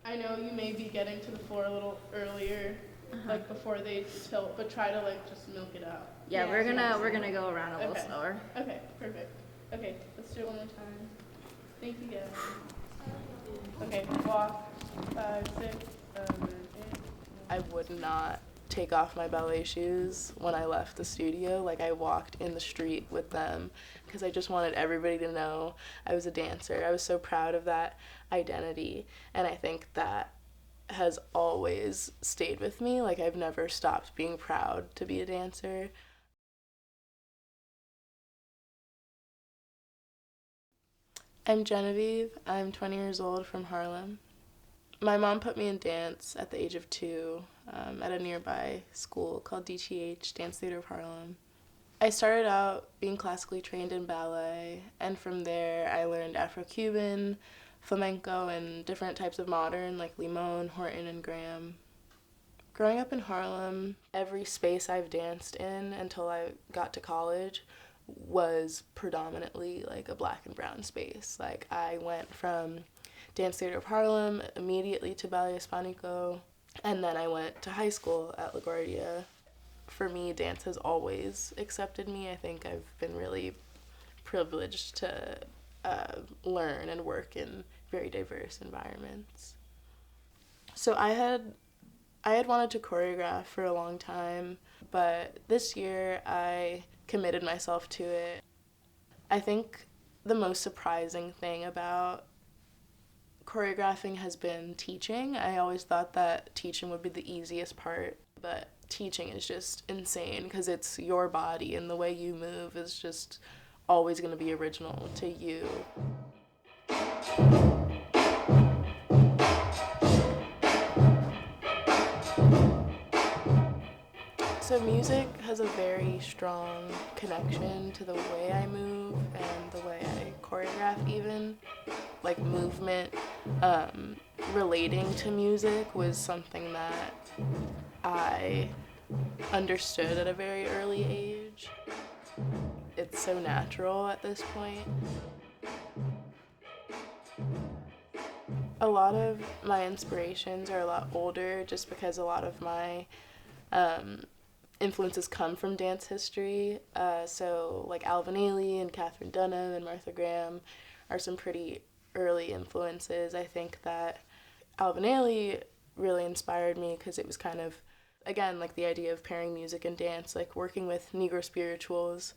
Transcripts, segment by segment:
I know you may be getting to the floor a little earlier, like before they tilt, but try to like just milk it out. Yeah, we're gonna go around a little slower. Okay, perfect. Okay, let's do it one more time. Thank you, guys. Okay, walk, 5, 6, 7, 8. I would not take off my ballet shoes when I left the studio. Like, I walked in the street with them because I just wanted everybody to know I was a dancer. I was so proud of that identity, and I think that has always stayed with me. Like, I've never stopped being proud to be a dancer. I'm Genevieve. I'm 20 years old from Harlem. My mom put me in dance at the age of 2 at a nearby school called DTH, Dance Theater of Harlem. I started out being classically trained in ballet, and from there I learned Afro-Cuban, flamenco, and different types of modern like Limon, Horton, and Graham. Growing up in Harlem, every space I've danced in until I got to college was predominantly like a black and brown space. Like, I went from Dance Theater of Harlem immediately to Ballet Hispanico, and then I went to high school at LaGuardia. For me, dance has always accepted me. I think I've been really privileged to learn and work in very diverse environments. So I had wanted to choreograph for a long time, but this year I committed myself to it. I think the most surprising thing about choreographing has been teaching. I always thought that teaching would be the easiest part, but teaching is just insane because it's your body and the way you move is just always going to be original to you. So music has a very strong connection to the way I move and the way I choreograph even. Like, movement, relating to music was something that I understood at a very early age. It's so natural at this point. A lot of my inspirations are a lot older just because a lot of my influences come from dance history. So like Alvin Ailey and Catherine Dunham and Martha Graham are some pretty early influences. I think that Alvin Ailey really inspired me because it was kind of, again, like the idea of pairing music and dance, like working with Negro spirituals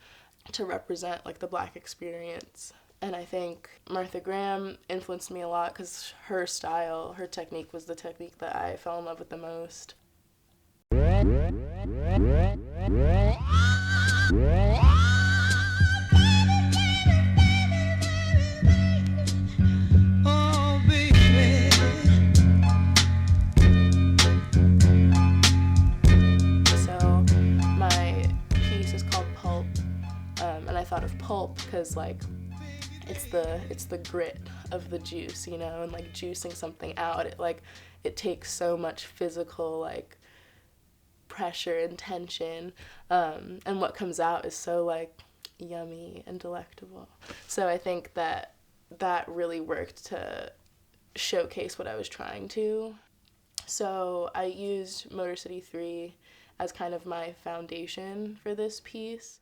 to represent like the Black experience. And I think Martha Graham influenced me a lot because her style, her technique was the technique that I fell in love with the most. So my piece is called Pulp, and I thought of pulp because like it's the grit of the juice, you know, and like juicing something out, it takes so much physical like pressure and tension, and what comes out is so like yummy and delectable. So I think that really worked to showcase what I was trying to. So I used Motor City 3 as kind of my foundation for this piece.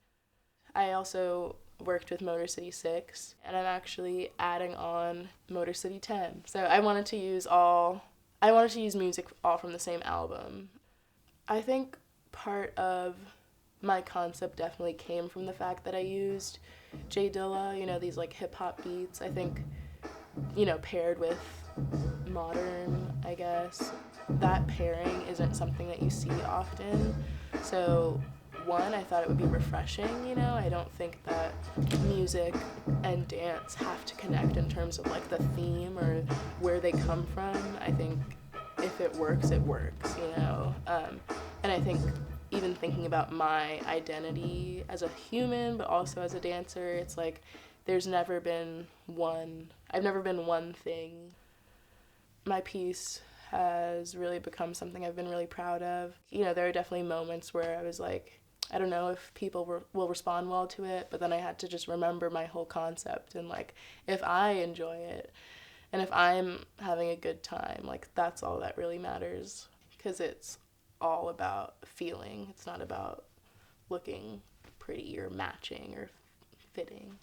I also worked with Motor City 6, and I'm actually adding on Motor City 10. So I wanted to use music all from the same album. I think part of my concept definitely came from the fact that I used J Dilla, you know, these like hip hop beats. I think, you know, paired with modern, I guess, that pairing isn't something that you see often. So one, I thought it would be refreshing, you know. I don't think that music and dance have to connect in terms of like the theme or where they come from. I think if it works, you know. And I think even thinking about my identity as a human, but also as a dancer, it's like I've never been one thing. My piece has really become something I've been really proud of. You know, there are definitely moments where I was like, I don't know if people will respond well to it, but then I had to just remember my whole concept and like, if I enjoy it, And if I'm having a good time, like, that's all that really matters, because it's all about feeling. It's not about looking pretty or matching or fitting.